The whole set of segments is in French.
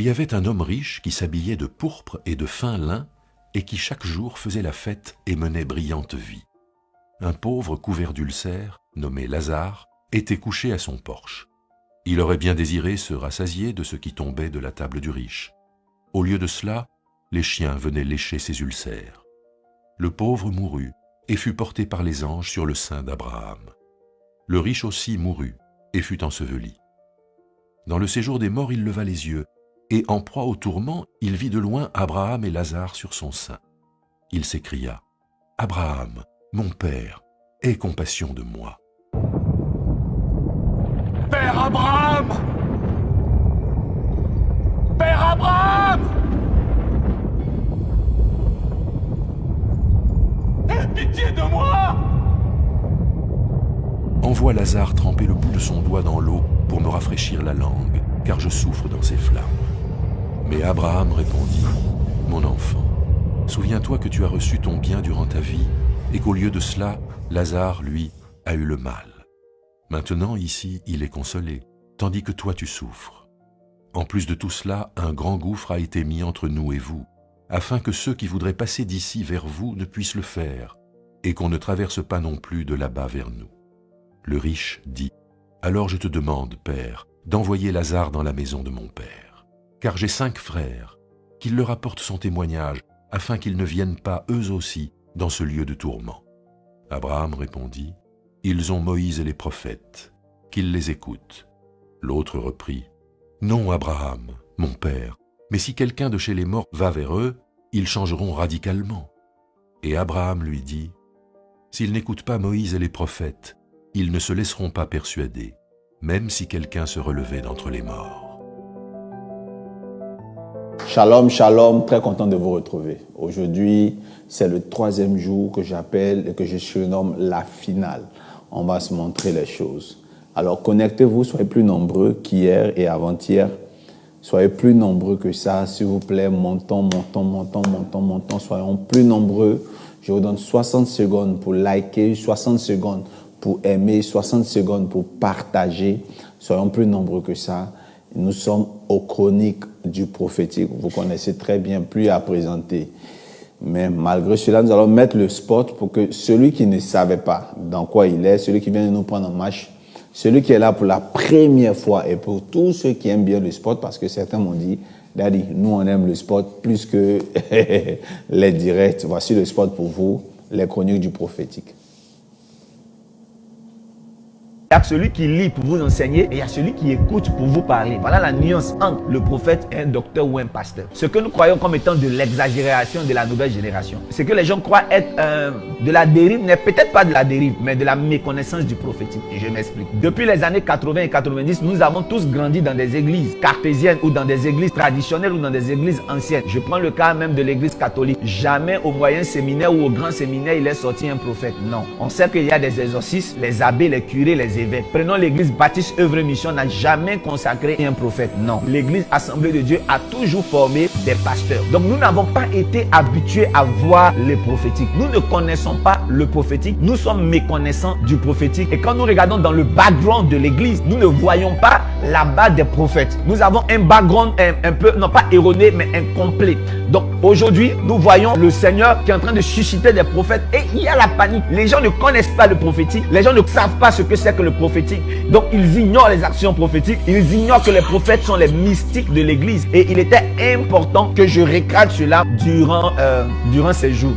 Il y avait un homme riche qui s'habillait de pourpre et de fin lin et qui chaque jour faisait la fête et menait brillante vie. Un pauvre couvert d'ulcères, nommé Lazare, était couché à son porche. Il aurait bien désiré se rassasier de ce qui tombait de la table du riche. Au lieu de cela, les chiens venaient lécher ses ulcères. Le pauvre mourut et fut porté par les anges sur le sein d'Abraham. Le riche aussi mourut et fut enseveli. Dans le séjour des morts, il leva les yeux, et en proie au tourment, il vit de loin Abraham et Lazare sur son sein. Il s'écria : « Abraham, mon père, aie compassion de moi. » « Père Abraham! Père Abraham! Aie pitié de moi! » Envoie Lazare tremper le bout de son doigt dans l'eau pour me rafraîchir la langue, car je souffre dans ces flammes. Mais Abraham répondit : « Mon enfant, souviens-toi que tu as reçu ton bien durant ta vie, et qu'au lieu de cela, Lazare, lui, a eu le mal. Maintenant, ici, il est consolé, tandis que toi tu souffres. En plus de tout cela, un grand gouffre a été mis entre nous et vous, afin que ceux qui voudraient passer d'ici vers vous ne puissent le faire, et qu'on ne traverse pas non plus de là-bas vers nous. » Le riche dit : « Alors je te demande, Père, d'envoyer Lazare dans la maison de mon père, car j'ai 5 frères, qu'il leur apporte son témoignage, afin qu'ils ne viennent pas, eux aussi, dans ce lieu de tourment. » Abraham répondit : « Ils ont Moïse et les prophètes, qu'ils les écoutent. » L'autre reprit : « Non, Abraham, mon père, mais si quelqu'un de chez les morts va vers eux, ils changeront radicalement. » Et Abraham lui dit : « S'ils n'écoutent pas Moïse et les prophètes, ils ne se laisseront pas persuader, même si quelqu'un se relevait d'entre les morts. » Shalom, shalom, très content de vous retrouver. Aujourd'hui, c'est le 3e jour que j'appelle et que je surnomme la finale. On va se montrer les choses. Alors connectez-vous, soyez plus nombreux qu'hier et avant-hier. Soyez plus nombreux que ça, s'il vous plaît. Montons, soyons plus nombreux. Je vous donne 60 secondes pour liker, 60 secondes pour aimer, 60 secondes pour partager. Soyons plus nombreux que ça. Nous sommes aux chroniques du prophétique. Vous connaissez très bien, plus à présenter. Mais malgré cela, nous allons mettre le spot pour que celui qui ne savait pas dans quoi il est, celui qui vient de nous prendre en marche, celui qui est là pour la première fois, et pour tous ceux qui aiment bien le spot, parce que certains m'ont dit, Daddy, nous on aime le spot plus que les directs. Voici le spot pour vous, les chroniques du prophétique. Il y a celui qui lit pour vous enseigner et il y a celui qui écoute pour vous parler. Voilà la nuance entre le prophète et un docteur ou un pasteur. Ce que nous croyons comme étant de l'exagération de la nouvelle génération. Ce que les gens croient être de la dérive n'est peut-être pas de la dérive, mais de la méconnaissance du prophétique. Et je m'explique. Depuis les années 80 et 90, nous avons tous grandi dans des églises cartésiennes ou dans des églises traditionnelles ou dans des églises anciennes. Je prends le cas même de l'église catholique. Jamais au moyen séminaire ou au grand séminaire il est sorti un prophète. Non. On sait qu'il y a des exorcistes, les abbés, les curés, les évêques. Prenons l'église baptiste œuvre mission n'a jamais consacré un prophète. Non. L'église Assemblée de Dieu a toujours formé des pasteurs. Donc nous n'avons pas été habitués à voir le prophétique. Nous ne connaissons pas le prophétique. Nous sommes méconnaissants du prophétique. Et quand nous regardons dans le background de l'église, nous ne voyons pas là-bas des prophètes. Nous avons un background un peu, non pas erroné, mais incomplet. Donc aujourd'hui, nous voyons le Seigneur qui est en train de susciter des prophètes et il y a la panique. Les gens ne connaissent pas le prophétique. Les gens ne savent pas ce que c'est que le prophétique. Donc ils ignorent les actions prophétiques. Ils ignorent que les prophètes sont les mystiques de l'église. Et il était important que je recadre cela durant ces jours.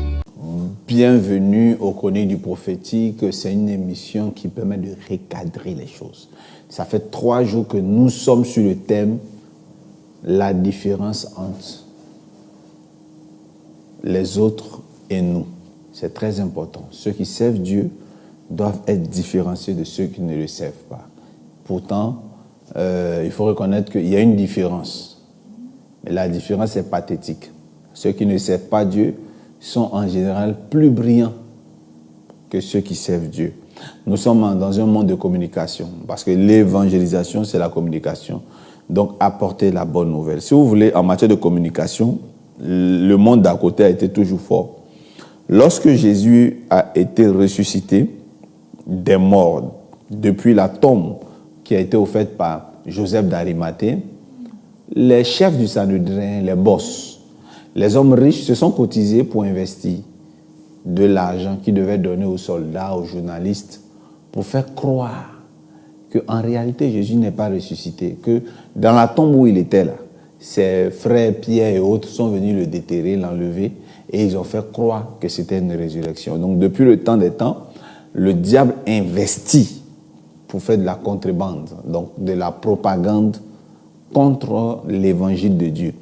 Bienvenue aux chroniques du prophétique. C'est une émission qui permet de recadrer les choses. Ça fait 3 jours que nous sommes sur le thème la différence entre les autres et nous. C'est très important. Ceux qui servent Dieu doivent être différenciés de ceux qui ne le servent pas. Pourtant, il faut reconnaître qu'il y a une différence. Mais la différence est pathétique. Ceux qui ne servent pas Dieu sont en général plus brillants que ceux qui servent Dieu. Nous sommes dans un monde de communication, parce que l'évangélisation, c'est la communication. Donc, apporter la bonne nouvelle. Si vous voulez, en matière de communication, le monde d'à côté a été toujours fort. Lorsque Jésus a été ressuscité des morts, depuis la tombe qui a été offerte par Joseph d'Arimathée, les chefs du Sanhédrin, les boss, les hommes riches se sont cotisés pour investir de l'argent qu'ils devaient donner aux soldats, aux journalistes, pour faire croire qu'en réalité Jésus n'est pas ressuscité, que dans la tombe où il était là, ses frères Pierre et autres sont venus le déterrer, l'enlever, et ils ont fait croire que c'était une résurrection. Donc depuis le temps des temps, le diable investit pour faire de la contrebande, donc de la propagande contre l'évangile de Dieu.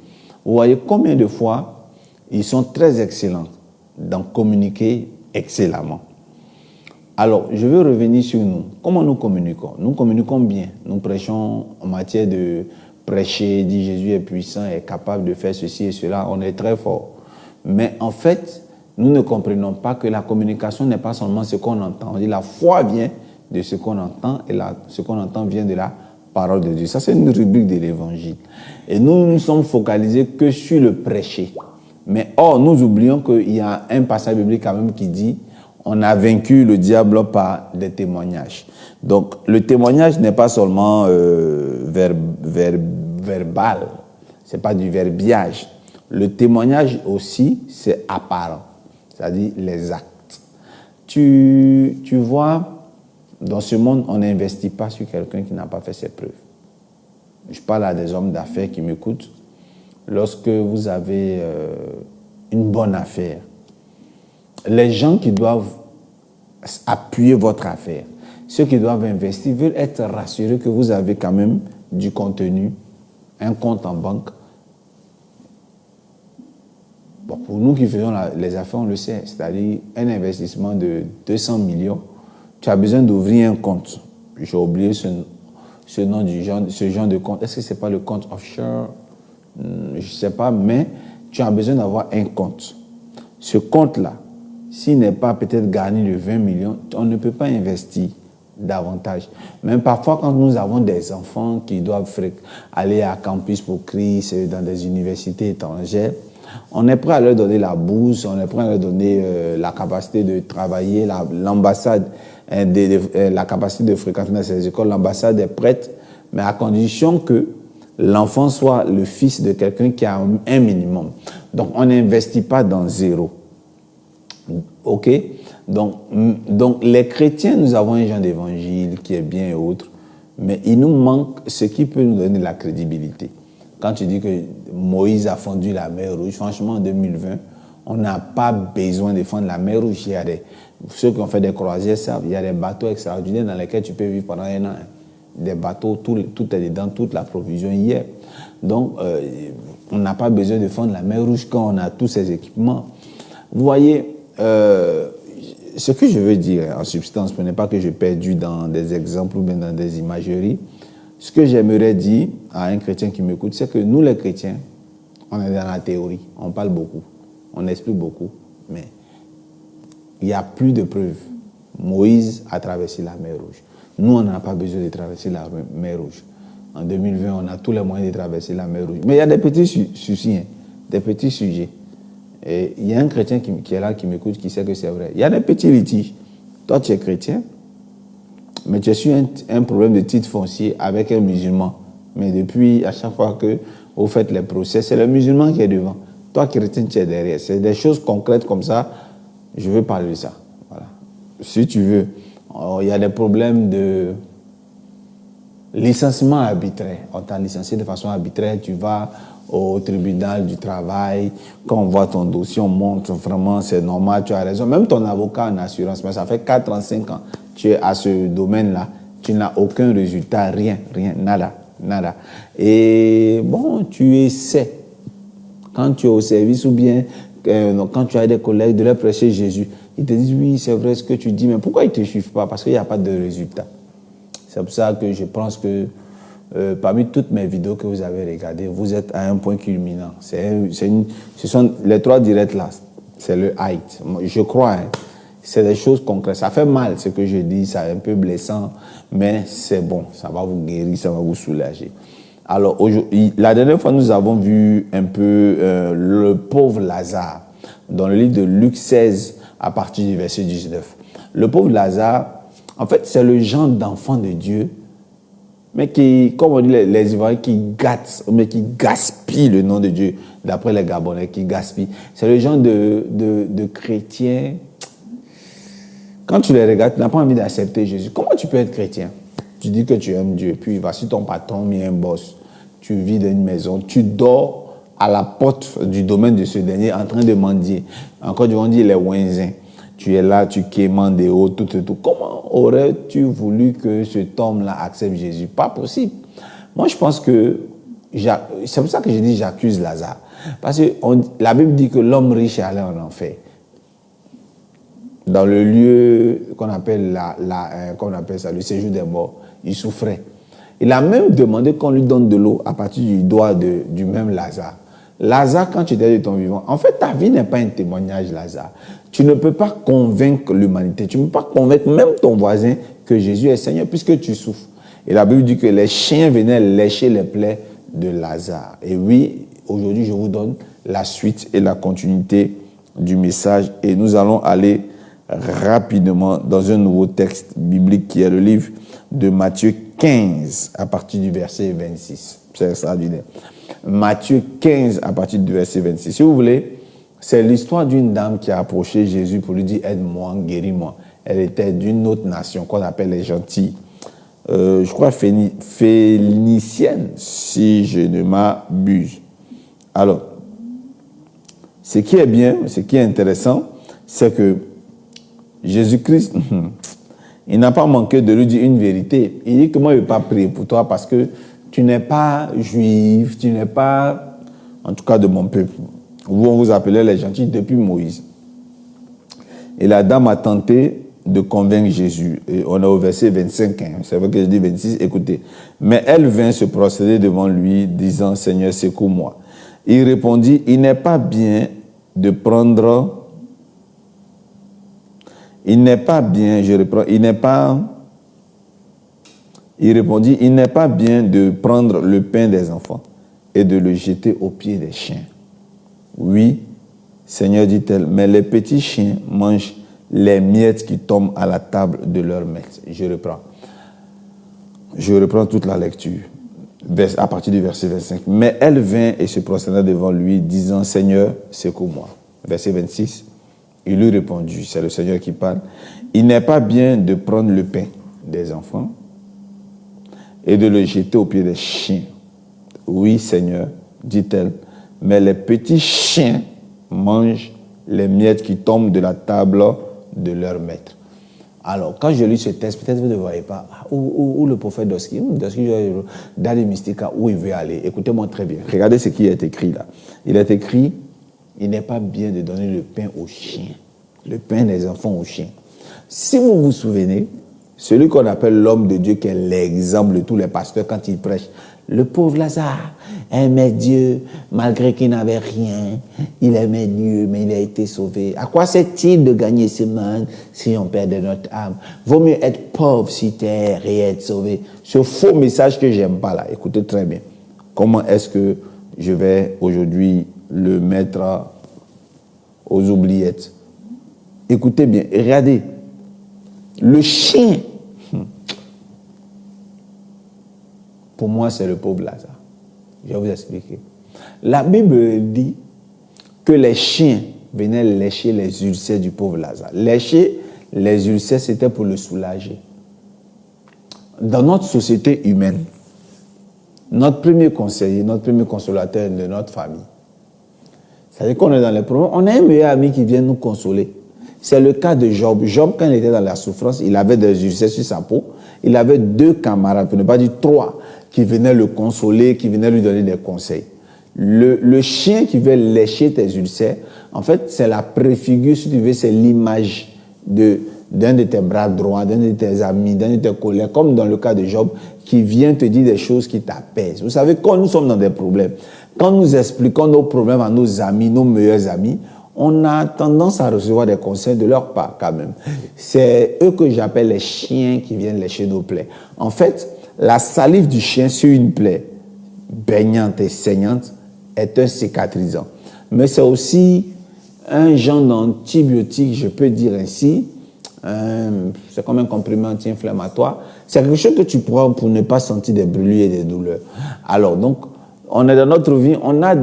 Vous voyez combien de fois ils sont très excellents dans communiquer excellemment. Alors, je veux revenir sur nous. Comment nous communiquons? Nous communiquons bien. Nous prêchons en matière de prêcher, dit Jésus est puissant, est capable de faire ceci et cela. On est très fort. Mais en fait, nous ne comprenons pas que la communication n'est pas seulement ce qu'on entend. On dit la foi vient de ce qu'on entend et ce qu'on entend vient de la parole de Dieu. Ça, c'est une rubrique de l'évangile. Et nous sommes focalisés que sur le prêcher. Mais or, nous oublions qu'il y a un passage biblique quand même qui dit on a vaincu le diable par des témoignages. Donc, le témoignage n'est pas seulement verbal, ce n'est pas du verbiage. Le témoignage aussi, c'est apparent, c'est-à-dire les actes. Tu vois, dans ce monde, on n'investit pas sur quelqu'un qui n'a pas fait ses preuves. Je parle à des hommes d'affaires qui m'écoutent. Lorsque vous avez une bonne affaire, les gens qui doivent appuyer votre affaire, ceux qui doivent investir, veulent être rassurés que vous avez quand même du contenu, un compte en banque. Bon, pour nous qui faisons les affaires, on le sait, c'est-à-dire un investissement de 200 millions, tu as besoin d'ouvrir un compte. J'ai oublié ce nom ce genre de compte. Est-ce que ce n'est pas le compte offshore? Je ne sais pas, mais tu as besoin d'avoir un compte. Ce compte-là, s'il n'est pas peut-être garni de 20 millions, on ne peut pas investir davantage. Même parfois, quand nous avons des enfants qui doivent aller à Campus pour Christ, dans des universités étrangères, on est prêt à leur donner la bourse, on est prêt à leur donner la capacité de travailler, l'ambassade, la capacité de fréquenter dans ces écoles, l'ambassade est prête, mais à condition que l'enfant soit le fils de quelqu'un qui a un minimum. Donc, on n'investit pas dans zéro. OK? Donc, les chrétiens, nous avons un genre d'évangile qui est bien et autre, mais il nous manque ce qui peut nous donner la crédibilité. Quand tu dis que Moïse a fendu la mer Rouge, franchement, en 2020, on n'a pas besoin de fendre la mer Rouge. Ceux qui ont fait des croisières savent, il y a des bateaux extraordinaires dans lesquels tu peux vivre pendant un an. Des bateaux, tout est dedans, toute la provision y est. Donc, on n'a pas besoin de fendre la mer Rouge quand on a tous ces équipements. Vous voyez, ce que je veux dire en substance, ce n'est pas que je perdu dans des exemples ou bien dans des imageries. Ce que j'aimerais dire à un chrétien qui m'écoute, c'est que nous les chrétiens, on est dans la théorie, on parle beaucoup, on explique beaucoup, mais il n'y a plus de preuves. Moïse a traversé la mer Rouge. Nous, on n'a pas besoin de traverser la mer Rouge. En 2020, on a tous les moyens de traverser la mer Rouge. Mais il y a des petits soucis, des petits sujets. Et il y a un chrétien qui est là, qui m'écoute, qui sait que c'est vrai. Il y a des petits litiges. Toi, tu es chrétien, mais tu es sur un problème de titre foncier avec un musulman. Mais depuis, à chaque fois que vous faites les procès, c'est le musulman qui est devant. Toi, chrétien, tu es derrière. C'est des choses concrètes comme ça. Je veux parler de ça. Voilà. Si tu veux. Il y a des problèmes de licenciement arbitraire. On t'a licencié de façon arbitraire, tu vas au tribunal du travail, quand on voit ton dossier, on montre vraiment, c'est normal, tu as raison. Même ton avocat en assurance, mais ça fait 4 ans, 5 ans, tu es à ce domaine-là, tu n'as aucun résultat, rien, nada. Et bon, tu essaies, quand tu es au service ou bien quand tu as des collègues de leur prêcher Jésus, ils te disent oui, c'est vrai ce que tu dis, mais pourquoi ils ne te suivent pas? Parce qu'il n'y a pas de résultat. C'est pour ça que je pense que parmi toutes mes vidéos que vous avez regardées, vous êtes à un point culminant. Ce sont les 3 directs là, c'est le height. Je crois, c'est des choses concrètes. Ça fait mal ce que je dis, c'est un peu blessant, mais c'est bon, ça va vous guérir, ça va vous soulager. Alors, la dernière fois, nous avons vu un peu le pauvre Lazare, dans le livre de Luc 16, à partir du verset 19. Le pauvre Lazare, en fait, c'est le genre d'enfant de Dieu mais qui, comme on dit les Ivoiriens, qui gâtent, mais qui gaspillent le nom de Dieu, d'après les Gabonais, qui gaspillent. C'est le genre de chrétiens. Quand tu les regardes, tu n'as pas envie d'accepter Jésus. Comment tu peux être chrétien? Tu dis que tu aimes Dieu, puis voici ton patron mis un boss. Tu vis dans une maison, tu dors à la porte du domaine de ce dernier en train de mendier. Encore du monde dit les ouinzins. Tu es là, tu quémandes des hauts, tout. Comment aurais-tu voulu que cet homme-là accepte Jésus? Pas possible. Moi, je pense que, c'est pour ça que je dis j'accuse Lazare. Parce que la Bible dit que l'homme riche est allé en enfer. Dans le lieu qu'on appelle, le séjour des morts, il souffrait. Il a même demandé qu'on lui donne de l'eau à partir du doigt du même Lazare. Lazare, quand tu étais de ton vivant, en fait, ta vie n'est pas un témoignage, Lazare. Tu ne peux pas convaincre l'humanité, tu ne peux pas convaincre même ton voisin que Jésus est Seigneur puisque tu souffres. Et la Bible dit que les chiens venaient lécher les plaies de Lazare. Et oui, aujourd'hui, je vous donne la suite et la continuité du message. Et nous allons aller rapidement dans un nouveau texte biblique qui est le livre de Matthieu 15 à partir du verset 26. C'est extraordinaire. Matthieu 15 à partir du verset 26. Si vous voulez, c'est l'histoire d'une dame qui a approché Jésus pour lui dire « Aide-moi, guéris-moi ». Elle était d'une autre nation qu'on appelle les gentils. Je crois phénicienne, si je ne m'abuse. Alors, ce qui est bien, ce qui est intéressant, c'est que Jésus-Christ, il n'a pas manqué de lui dire une vérité. Il dit que moi, je ne vais pas prier pour toi parce que tu n'es pas juif, tu n'es pas, en tout cas de mon peuple. Vous, on vous appelait les gentils depuis Moïse. Et la dame a tenté de convaincre Jésus. Et on est au verset 25. C'est vrai que je dis 26, écoutez. Mais elle vint se prosterner devant lui, disant, Seigneur, secours-moi. Il répondit, il n'est pas bien de prendre... Il n'est pas bien, je reprends, il répondit, il n'est pas bien de prendre le pain des enfants et de le jeter aux pieds des chiens. Oui, Seigneur, dit-elle, mais les petits chiens mangent les miettes qui tombent à la table de leur maître. Je reprends toute la lecture, à partir du verset 25. Mais elle vint et se prosterna devant lui, disant, Seigneur, secours-moi. Verset 26. Il lui répondit, c'est le Seigneur qui parle, il n'est pas bien de prendre le pain des enfants et de le jeter aux pieds des chiens. Oui, Seigneur, dit-elle, mais les petits chiens mangent les miettes qui tombent de la table de leur maître. Alors, quand je lis ce texte, peut-être vous ne voyez pas où le prophète Doski, dans les Mystica, où il veut aller. Écoutez-moi très bien. Regardez ce qui est écrit là. Il est écrit, il n'est pas bien de donner le pain aux chiens, le pain des enfants aux chiens. Si vous vous souvenez, celui qu'on appelle l'homme de Dieu, qui est l'exemple de tous les pasteurs quand ils prêchent, le pauvre Lazare aimait Dieu malgré qu'il n'avait rien. Il aimait Dieu, mais il a été sauvé. À quoi sert-il de gagner ce monde si on perdait notre âme? Vaut mieux être pauvre sur terre et être sauvé. Ce faux message que j'aime pas là, écoutez très bien. Comment est-ce que je vais aujourd'hui le mettre aux oubliettes? Écoutez bien, regardez. Le chien, pour moi, c'est le pauvre Lazare. Je vais vous expliquer. La Bible dit que les chiens venaient lécher les ulcères du pauvre Lazare. Lécher les ulcères, c'était pour le soulager. Dans notre société humaine, notre premier conseiller, notre premier consolateur de notre famille, c'est-à-dire qu'on est dans les problèmes, on a un meilleur ami qui vient nous consoler. C'est le cas de Job. Job, quand il était dans la souffrance, il avait des ulcères sur sa peau. Il avait 2 camarades, pour ne pas dire 3, qui venaient le consoler, qui venaient lui donner des conseils. Le chien qui veut lécher tes ulcères, en fait, c'est la préfigure, si tu veux, c'est l'image d'un de tes bras droits, d'un de tes amis, d'un de tes collègues, comme dans le cas de Job, qui vient te dire des choses qui t'apaisent. Vous savez, quand nous sommes dans des problèmes, quand nous expliquons nos problèmes à nos amis, nos meilleurs amis, on a tendance à recevoir des conseils de leur part quand même. C'est eux que j'appelle les chiens qui viennent lécher nos plaies. En fait, la salive du chien sur une plaie baignante et saignante est un cicatrisant. Mais c'est aussi un genre d'antibiotique, je peux dire ainsi, c'est comme un comprimé anti-inflammatoire. C'est quelque chose que tu prends pour ne pas sentir des brûlures et des douleurs. Alors, donc, on est dans notre vie, on a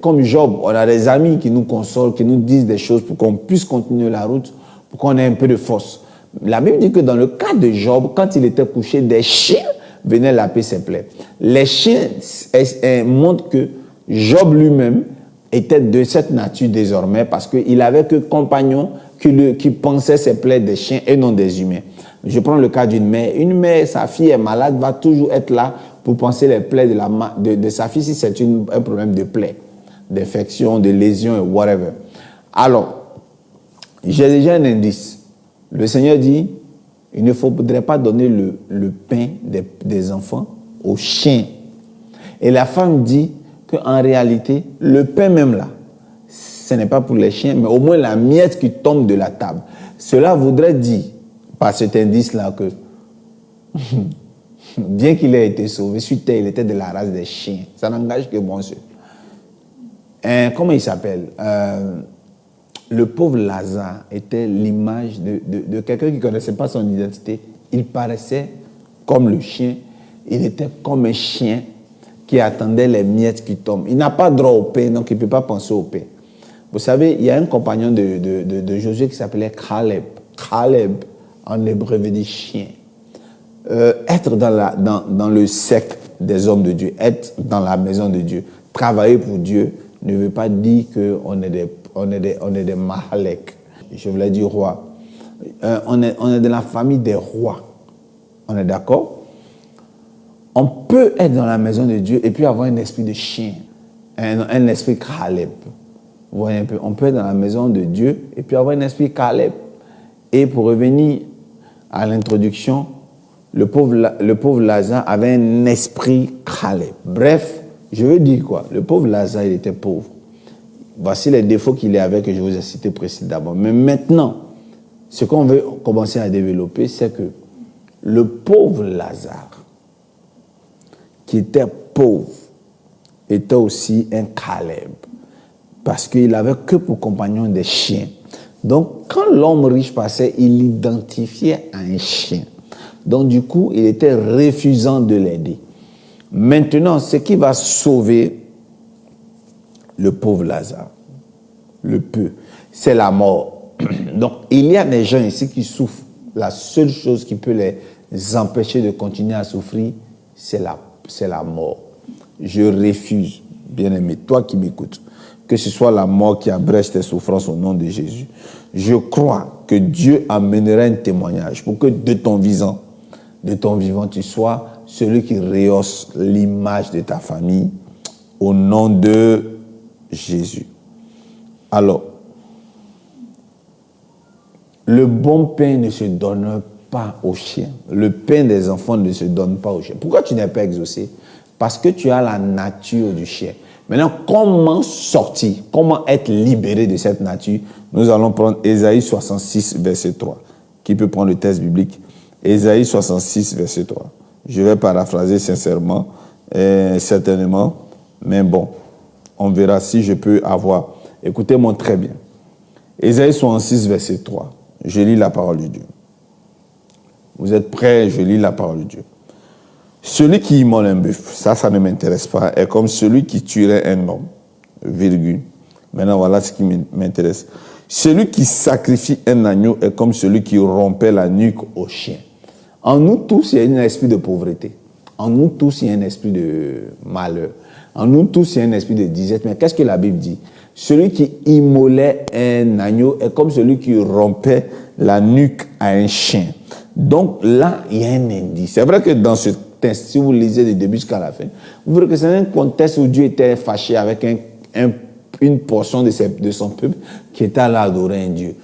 comme Job, on a des amis qui nous consolent, qui nous disent des choses pour qu'on puisse continuer la route, pour qu'on ait un peu de force. La Bible dit que dans le cas de Job, quand il était couché, des chiens venaient laper ses plaies. Les chiens montrent que Job lui-même était de cette nature désormais parce qu'il n'avait que compagnons qui pensaient ses plaies des chiens et non des humains. Je prends le cas d'une mère. Une mère, sa fille est malade, va toujours être là pour penser les plaies de sa fille si c'est un problème de plaies, d'infection, de lésions et whatever. Alors, j'ai déjà un indice. Le Seigneur dit, il ne faudrait pas donner le pain des enfants aux chiens. Et la femme dit qu'en réalité, le pain même là, ce n'est pas pour les chiens, mais au moins la miette qui tombe de la table. Cela voudrait dire, par cet indice-là, que bien qu'il ait été sauvé, sur terre, il était de la race des chiens. Ça n'engage que bon Dieu. Comment il s'appelle le pauvre Lazare était l'image de quelqu'un qui ne connaissait pas son identité. Il paraissait comme le chien. Il était comme un chien qui attendait les miettes qui tombent. Il n'a pas droit au pain, donc il ne peut pas penser au pain. Vous savez, il y a un compagnon de Josué qui s'appelait Caleb. Caleb, en hébreu, veut dire chien. Être dans le cercle des hommes de Dieu, être dans la maison de Dieu, travailler pour Dieu, ne veut pas dire qu'on est des Mahalek. Je voulais dire roi. On est de la famille des rois. On est d'accord? On peut être dans la maison de Dieu et puis avoir un esprit de chien, un esprit Caleb. Vous voyez un peu? On peut être dans la maison de Dieu et puis avoir un esprit Caleb. Et pour revenir à l'introduction, le pauvre Lazare avait un esprit Caleb. Bref, je veux dire quoi? Le pauvre Lazare, il était pauvre. Voici les défauts qu'il avait que je vous ai cités précédemment. Mais maintenant, ce qu'on veut commencer à développer, c'est que le pauvre Lazare, qui était pauvre, était aussi un Caleb. Parce qu'il n'avait que pour compagnon des chiens. Donc, quand l'homme riche passait, il l'identifiait à un chien. Donc, du coup, il était refusant de l'aider. Maintenant, ce qui va sauver le pauvre Lazare, le peu, c'est la mort. Donc, il y a des gens ici qui souffrent. La seule chose qui peut les empêcher de continuer à souffrir, c'est la mort. Je refuse, bien-aimé, toi qui m'écoutes, que ce soit la mort qui abrège tes souffrances au nom de Jésus. Je crois que Dieu amènera un témoignage pour que de ton vivant, tu sois celui qui rehausse l'image de ta famille au nom de Jésus. Alors, le bon pain ne se donne pas aux chiens. Le pain des enfants ne se donne pas aux chiens. Pourquoi tu n'es pas exaucé? Parce que tu as la nature du chien. Maintenant, comment sortir? Comment être libéré de cette nature? Nous allons prendre Ésaïe 66, verset 3. Qui peut prendre le texte biblique? Ésaïe 66, verset 3. Je vais paraphraser sincèrement, certainement, mais bon, on verra si je peux avoir. Écoutez-moi très bien. Ésaïe 66, verset 3. Je lis la parole de Dieu. Vous êtes prêts? Je lis la parole de Dieu. Celui qui immole un bœuf, ça ne m'intéresse pas, est comme celui qui tuerait un homme. Virgule. Maintenant, voilà ce qui m'intéresse. Celui qui sacrifie un agneau est comme celui qui rompait la nuque au chien. En nous tous, il y a un esprit de pauvreté. En nous tous, il y a un esprit de malheur. En nous tous, il y a un esprit de disette. Mais qu'est-ce que la Bible dit? Celui qui immolait un agneau est comme celui qui rompait la nuque à un chien. Donc là, il y a un indice. C'est vrai que dans ce texte, si vous lisez du début jusqu'à la fin, vous verrez que c'est un contexte où Dieu était fâché avec une portion de son peuple qui était allé adorer un Dieu.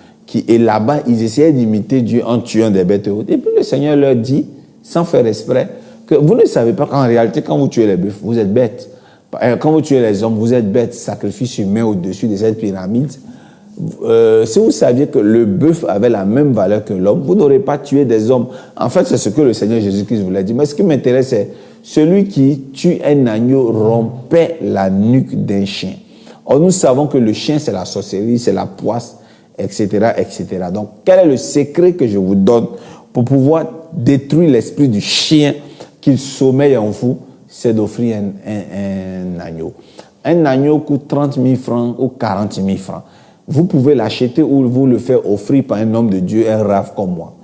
Et là-bas, ils essayaient d'imiter Dieu en tuant des bêtes. Et puis le Seigneur leur dit, sans faire exprès, que vous ne savez pas qu'en réalité, quand vous tuez les bœufs, vous êtes bêtes. Quand vous tuez les hommes, vous êtes bêtes. Sacrifice humain au-dessus de cette pyramide. Si vous saviez que le bœuf avait la même valeur que l'homme, vous n'aurez pas tué des hommes. En fait, c'est ce que le Seigneur Jésus-Christ vous l'a dit. Mais ce qui m'intéresse, c'est celui qui tue un agneau rompait la nuque d'un chien. Or, nous savons que le chien, c'est la sorcellerie, c'est la poisse. etc., etc. Donc, quel est le secret que je vous donne pour pouvoir détruire l'esprit du chien qui sommeille en vous? C'est d'offrir un agneau. Un agneau coûte 30 000 francs ou 40 000 francs. Vous pouvez l'acheter ou vous le faire offrir par un homme de Dieu, un rave comme moi.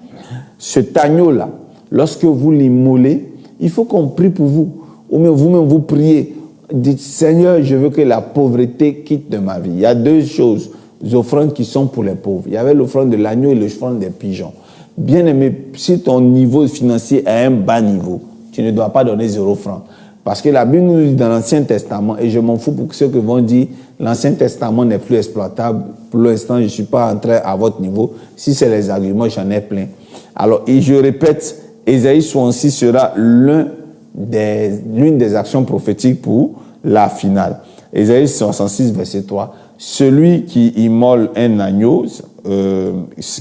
Cet agneau-là, lorsque vous l'immolez, il faut qu'on prie pour vous. Ou même vous-même vous priez. Dites, Seigneur, je veux que la pauvreté quitte de ma vie. Il y a deux choses, des offrandes qui sont pour les pauvres. Il y avait l'offrande de l'agneau et l'offrande des pigeons. Bien aimé, si ton niveau financier est à un bas niveau, tu ne dois pas donner 0 franc. Parce que la Bible nous dit dans l'Ancien Testament, et je m'en fous pour ceux qui vont dire l'Ancien Testament n'est plus exploitable. Pour l'instant, je ne suis pas entré à votre niveau. Si c'est les arguments, j'en ai plein. Alors, et je répète, Ésaïe 66 sera l'une des actions prophétiques pour la finale. Ésaïe 66, verset 3. Celui qui immole un agneau,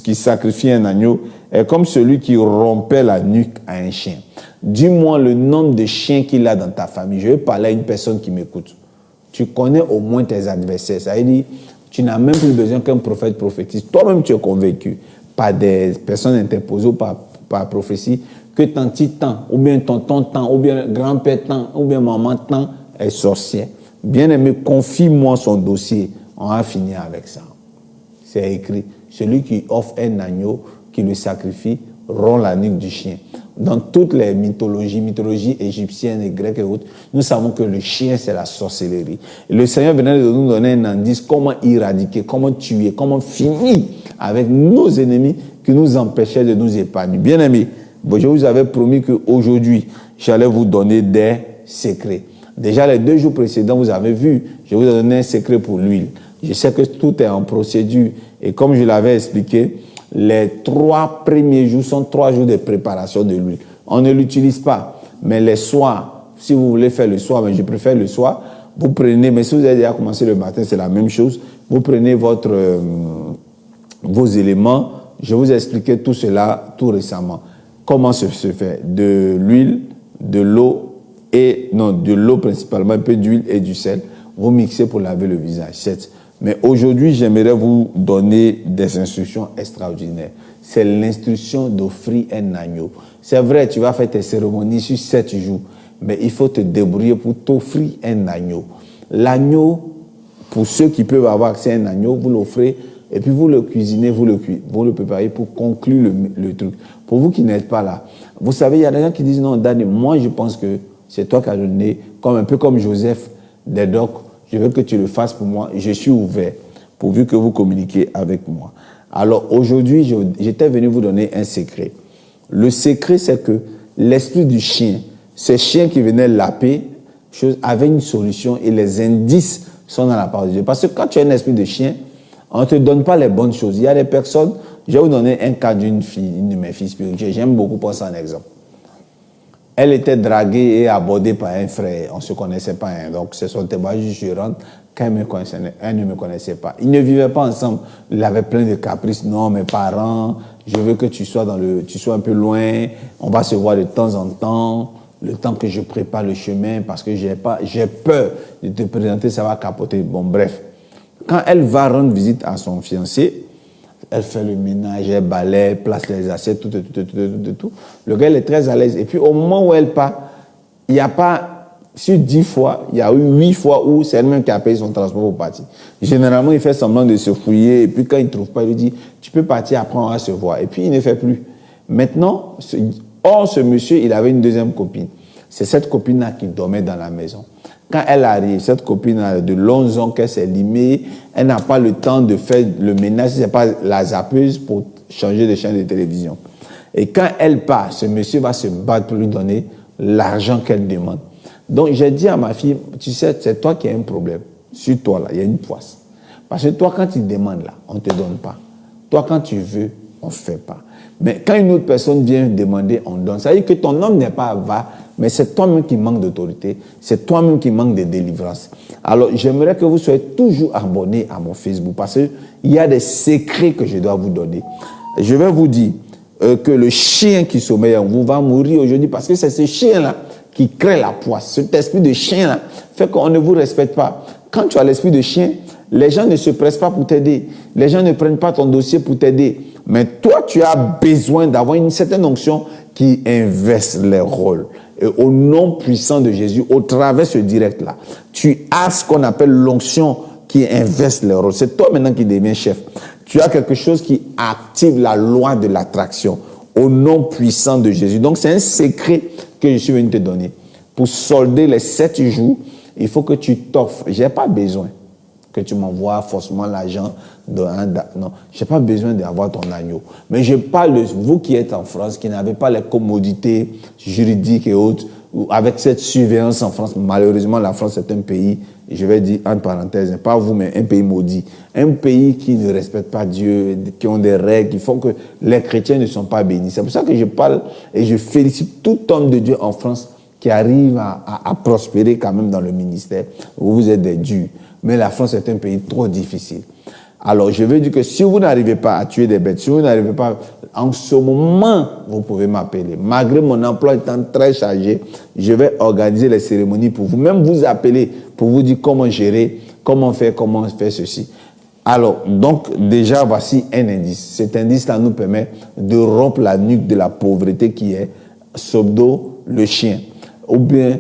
qui sacrifie un agneau, est comme celui qui rompait la nuque à un chien. Dis-moi le nombre de chiens qu'il a dans ta famille. Je vais parler à une personne qui m'écoute. Tu connais au moins tes adversaires. Ça veut dire, tu n'as même plus besoin qu'un prophète prophétise. Toi-même, tu es convaincu par des personnes interposées par prophétie que ton petit temps, ou bien tonton temps, ou bien grand-père temps, ou bien maman temps est sorcier. Bien aimé, confie-moi son dossier. On va finir avec ça. C'est écrit. Celui qui offre un agneau, qui le sacrifie, rompt la nuque du chien. Dans toutes les mythologies égyptiennes et grecques et autres, nous savons que le chien, c'est la sorcellerie. Et le Seigneur venait de nous donner un indice comment éradiquer, comment tuer, comment finir avec nos ennemis qui nous empêchaient de nous épargner. Bien aimés, je vous avais promis qu'aujourd'hui, j'allais vous donner des secrets. Déjà, les 2 jours précédents, vous avez vu, je vous ai donné un secret pour l'huile. Je sais que tout est en procédure. Et comme je l'avais expliqué, les 3 premiers jours sont 3 jours de préparation de l'huile. On ne l'utilise pas. Mais les soirs, si vous voulez faire le soir, mais je préfère le soir, vous prenez, mais si vous avez déjà commencé le matin, c'est la même chose. Vous prenez vos éléments. Je vous ai expliqué tout cela tout récemment. Comment se fait? De l'huile, de l'eau, de l'eau principalement, un peu d'huile et du sel. Vous mixez pour laver le visage. Mais aujourd'hui, j'aimerais vous donner des instructions extraordinaires. C'est l'instruction d'offrir un agneau. C'est vrai, tu vas faire tes cérémonies sur 7 jours, mais il faut te débrouiller pour t'offrir un agneau. L'agneau, pour ceux qui peuvent avoir accès à un agneau, vous l'offrez et puis vous le cuisinez, vous le préparez pour conclure le truc. Pour vous qui n'êtes pas là, vous savez, il y a des gens qui disent non, Dani, moi je pense que c'est toi qui as donné, un peu comme Joseph des Docs. Je veux que tu le fasses pour moi. Je suis ouvert, pourvu que vous communiquiez avec moi. Alors aujourd'hui, j'étais venu vous donner un secret. Le secret, c'est que l'esprit du chien, ce chien qui venait laper, avait une solution et les indices sont dans la parole de Dieu. Parce que quand tu as un esprit de chien, on ne te donne pas les bonnes choses. Il y a des personnes, je vais vous donner un cas d'une fille, une de mes filles spirituelles. J'aime beaucoup prendre ça en exemple. Elle était draguée et abordée par un frère. On ne se connaissait pas. Donc, c'est son témoignage jurant qu'elle ne me connaissait pas. Ils ne vivaient pas ensemble. Il avait plein de caprices. Non, mes parents, je veux que tu sois un peu loin. On va se voir de temps en temps. Le temps que je prépare le chemin parce que j'ai peur de te présenter, ça va capoter. Bon, bref. Quand elle va rendre visite à son fiancé, elle fait le ménage, elle balaye, place les assiettes, tout. Le gars, il est très à l'aise. Et puis, au moment où elle part, il n'y a pas, sur 10 fois, il y a eu 8 fois où c'est elle-même qui a payé son transport pour partir. Généralement, il fait semblant de se fouiller. Et puis, quand il ne trouve pas, il lui dit, tu peux partir, après on va se voir. Et puis, il ne fait plus. Maintenant, ce monsieur, il avait une deuxième copine. C'est cette copine-là qui dormait dans la maison. Quand elle arrive, cette copine a de longs ans qu'elle s'est limée, elle n'a pas le temps de faire le ménage, si ce n'est pas la zappeuse pour changer de chaîne de télévision. Et quand elle part, ce monsieur va se battre pour lui donner l'argent qu'elle demande. Donc j'ai dit à ma fille, tu sais, c'est toi qui as un problème. Sur toi là, il y a une poisse. Parce que toi, quand tu demandes là, on ne te donne pas. Toi, quand tu veux, on ne fait pas. Mais quand une autre personne vient demander, on donne. Ça veut dire que ton homme n'est pas avare, mais c'est toi-même qui manque d'autorité, c'est toi-même qui manque de délivrance. Alors, j'aimerais que vous soyez toujours abonnés à mon Facebook parce qu'il y a des secrets que je dois vous donner. Je vais vous dire que le chien qui sommeille en vous va mourir aujourd'hui parce que c'est ce chien-là qui crée la poisse. Cet esprit de chien-là fait qu'on ne vous respecte pas. Quand tu as l'esprit de chien, Les gens ne se pressent pas pour t'aider. Les gens ne prennent pas ton dossier pour t'aider. Mais toi, tu as besoin d'avoir une certaine onction qui inverse les rôles. Et au nom puissant de Jésus, au travers de ce direct-là, tu as ce qu'on appelle l'onction qui inverse les rôles. C'est toi maintenant qui deviens chef. Tu as quelque chose qui active la loi de l'attraction au nom puissant de Jésus. Donc, c'est un secret que je suis venu te donner. Pour solder les 7 jours, il faut que tu t'offres. Je n'ai pas besoin que tu m'envoies forcément l'argent. Non, je n'ai pas besoin d'avoir ton agneau. Mais je parle de vous qui êtes en France, qui n'avez pas les commodités juridiques et autres, avec cette surveillance en France. Malheureusement, la France est un pays, je vais dire entre parenthèses, pas vous, mais un pays maudit. Un pays qui ne respecte pas Dieu, qui ont des règles, qui font que les chrétiens ne sont pas bénis. C'est pour ça que je parle et je félicite tout homme de Dieu en France qui arrive à prospérer quand même dans le ministère. Vous êtes des durs. Mais la France est un pays trop difficile. Alors, je veux dire que si vous n'arrivez pas à tuer des bêtes, si vous n'arrivez pas, en ce moment, vous pouvez m'appeler. Malgré mon emploi étant très chargé, je vais organiser les cérémonies pour vous. Même vous appeler pour vous dire comment gérer, comment faire ceci. Alors, donc, déjà, voici un indice. Cet indice-là nous permet de rompre la nuque de la pauvreté qui est Sobdo, le chien. Ou bien,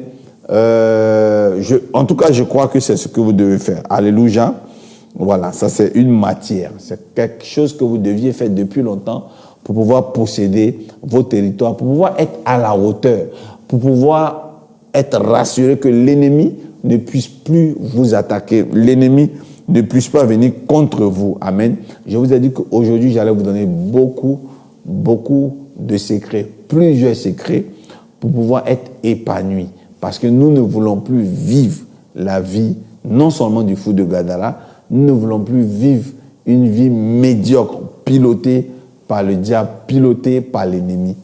en tout cas, je crois que c'est ce que vous devez faire. Alléluia. Voilà, ça c'est une matière. C'est quelque chose que vous deviez faire depuis longtemps pour pouvoir posséder vos territoires, pour pouvoir être à la hauteur, pour pouvoir être rassuré que l'ennemi ne puisse plus vous attaquer. L'ennemi ne puisse pas venir contre vous. Amen. Je vous ai dit qu'aujourd'hui, j'allais vous donner beaucoup de secrets, plusieurs secrets pour pouvoir être épanoui. Parce que nous ne voulons plus vivre la vie, non seulement du fou de Gadara, nous ne voulons plus vivre une vie médiocre, pilotée par le diable, pilotée par l'ennemi.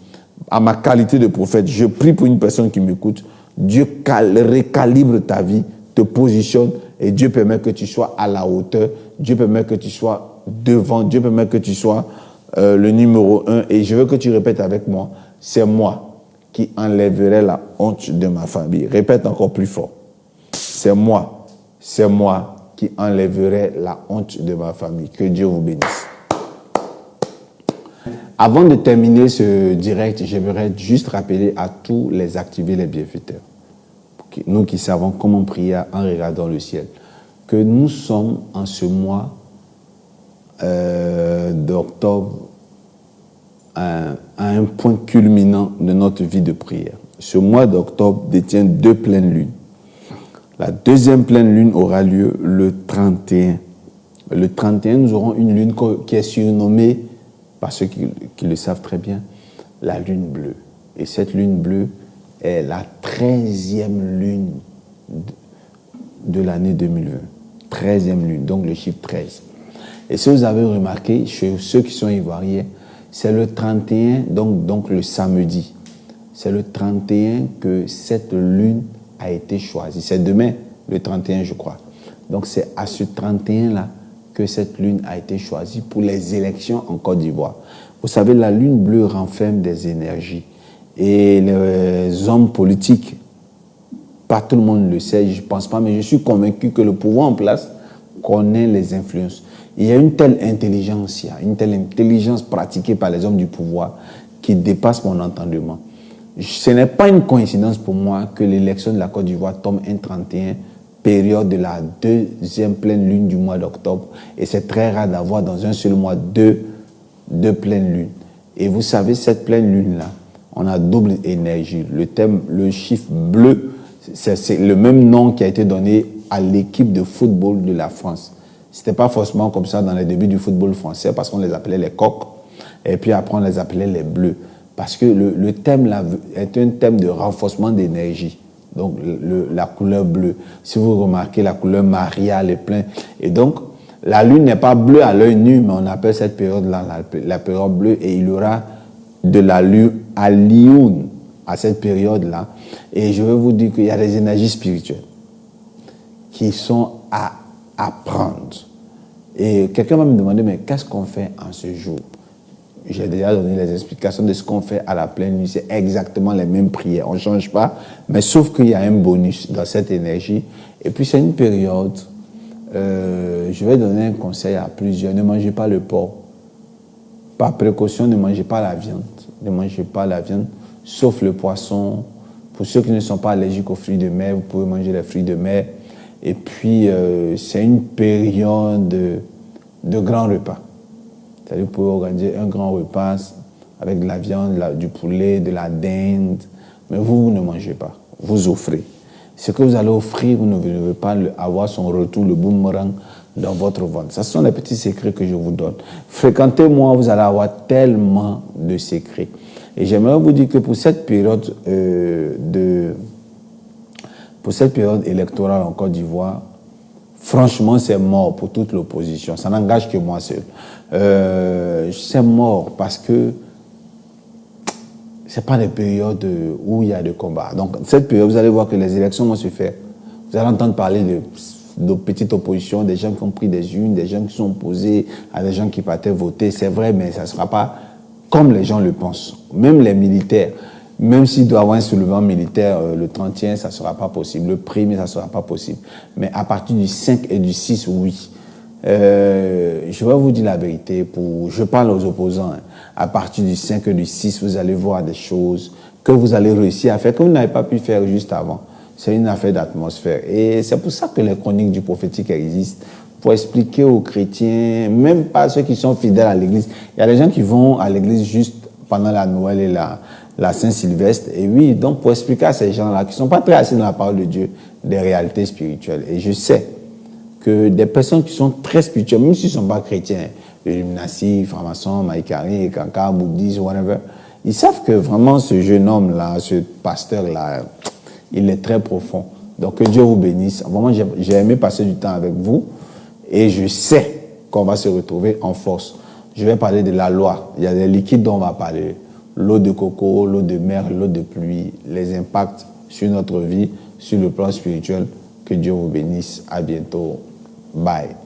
À ma qualité de prophète, je prie pour une personne qui m'écoute. Dieu récalibre ta vie, te positionne et Dieu permet que tu sois à la hauteur. Dieu permet que tu sois devant. Dieu permet que tu sois le numéro 1. Et je veux que tu répètes avec moi. C'est moi qui enlèverai la honte de ma famille. Répète encore plus fort. C'est moi qui enlèverai la honte de ma famille. Que Dieu vous bénisse. Avant de terminer ce direct, j'aimerais juste rappeler à tous les activés, les bienfaiteurs, nous qui savons comment prier en regardant le ciel, que nous sommes en ce mois d'octobre à un point culminant de notre vie de prière. Ce mois d'octobre détient 2 pleines lunes. La deuxième pleine lune aura lieu le 31. Le 31, nous aurons une lune qui est surnommée, par ceux qui le savent très bien, la lune bleue. Et cette lune bleue est la 13e lune de l'année 2020. 13e lune, donc le chiffre 13. Et si vous avez remarqué, chez ceux qui sont ivoiriens, c'est le 31, donc le samedi. C'est le 31 que cette lune a été choisie. C'est demain, le 31, je crois. Donc c'est à ce 31-là que cette lune a été choisie pour les élections en Côte d'Ivoire. Vous savez, la lune bleue renferme des énergies. Et les hommes politiques, pas tout le monde le sait, je ne pense pas, mais je suis convaincu que le pouvoir en place connaît les influences. Il y a une telle intelligence, pratiquée par les hommes du pouvoir qui dépasse mon entendement. Ce n'est pas une coïncidence pour moi que l'élection de la Côte d'Ivoire tombe un 31, période de la 2e pleine lune du mois d'octobre. Et c'est très rare d'avoir dans un seul mois deux pleines lunes. Et vous savez, cette pleine lune-là, on a double énergie. Le chiffre bleu, c'est le même nom qui a été donné à l'équipe de football de la France. Ce n'était pas forcément comme ça dans les débuts du football français, parce qu'on les appelait les coqs, et puis après on les appelait les bleus. Parce que le thème là est un thème de renforcement d'énergie. Donc la couleur bleue. Si vous remarquez, la couleur Maria, les pleins. Et donc, la lune n'est pas bleue à l'œil nu, mais on appelle cette période-là la période bleue. Et il y aura de la lune à Lyon à cette période-là. Et je veux vous dire qu'il y a des énergies spirituelles qui sont à apprendre. Et quelqu'un va me demander, mais qu'est-ce qu'on fait en ce jour? J'ai déjà donné les explications de ce qu'on fait à la pleine nuit. C'est exactement les mêmes prières. On ne change pas, mais sauf qu'il y a un bonus dans cette énergie. Et puis c'est une période je vais donner un conseil à plusieurs. Ne mangez pas le porc. Par précaution, ne mangez pas la viande. Ne mangez pas la viande, sauf le poisson. Pour ceux qui ne sont pas allergiques aux fruits de mer, vous pouvez manger les fruits de mer. Et puis, c'est une période de grands repas. C'est-à-dire, vous pouvez organiser un grand repas avec de la viande, du poulet, de la dinde. Mais vous ne mangez pas. Vous offrez. Ce que vous allez offrir, vous ne devez pas avoir son retour, le boomerang, dans votre ventre. Ce sont les petits secrets que je vous donne. Fréquentez-moi, vous allez avoir tellement de secrets. Et j'aimerais vous dire que pour cette période électorale en Côte d'Ivoire, franchement, c'est mort pour toute l'opposition. Ça n'engage que moi seul. C'est mort parce que ce n'est pas des périodes où il y a des combats. Donc, cette période, vous allez voir que les élections vont se faire. Vous allez entendre parler de petites oppositions, des gens qui ont pris des urnes, des gens qui sont opposés à des gens qui partaient voter. C'est vrai, mais ça ne sera pas comme les gens le pensent. Même les militaires, même s'il doit y avoir un soulèvement militaire le 31, ça ne sera pas possible. Le 1er, ça ne sera pas possible. Mais à partir du 5 et du 6, oui. Je vais vous dire la vérité, je parle aux opposants. À partir du 5 et du 6, vous allez voir des choses que vous allez réussir à faire, que vous n'avez pas pu faire juste avant. C'est une affaire d'atmosphère. Et c'est pour ça que les chroniques du prophétique existent, pour expliquer aux chrétiens, même pas ceux qui sont fidèles à l'église. Il y a des gens qui vont à l'église juste pendant la Noël et la Saint-Sylvestre. Et oui, donc pour expliquer à ces gens-là qui ne sont pas très assis dans la parole de Dieu, des réalités spirituelles. Et je sais que des personnes qui sont très spirituelles, même s'ils ne sont pas chrétiens, Illuminati, francs-maçons, maïkari, kanka, bouddhistes, whatever, ils savent que vraiment ce jeune homme-là, ce pasteur-là, il est très profond. Donc que Dieu vous bénisse. Vraiment, j'ai aimé passer du temps avec vous et je sais qu'on va se retrouver en force. Je vais parler de la loi. Il y a des liquides dont on va parler. L'eau de coco, l'eau de mer, l'eau de pluie, les impacts sur notre vie, sur le plan spirituel. Que Dieu vous bénisse. À bientôt. Bye.